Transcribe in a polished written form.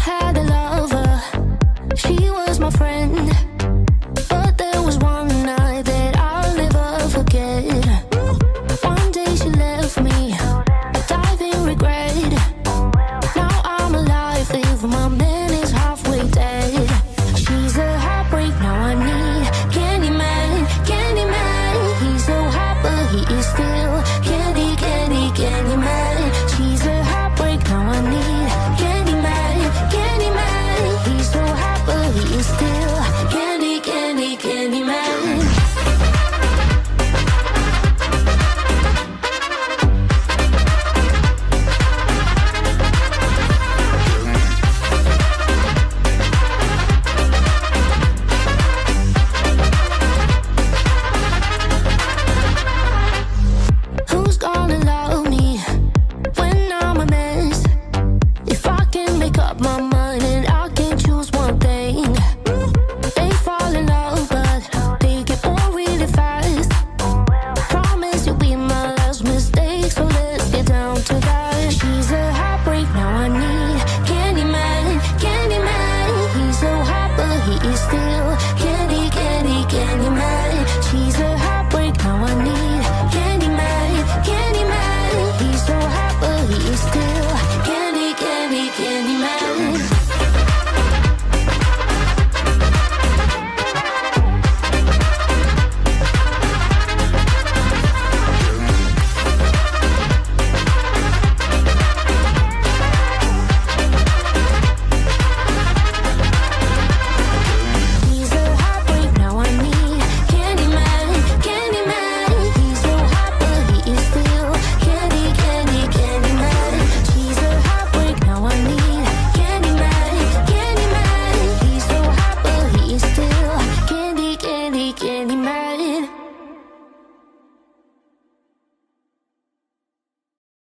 had a lover, she was my friend. But there was one night that I'll never forget. One day she left me, dive in regret. Now I'm alive, live my man is halfway dead. She's a heartbreak, now I need Candyman, Candyman. He's so hot but he is still Candy, Candy, Candyman. She's a heartbreak, now I need Candyman, Candyman. He's so hot but he is still Candy, Candy, Candyman. Who's gonna love me when I'm a mess? If I can make up my mind and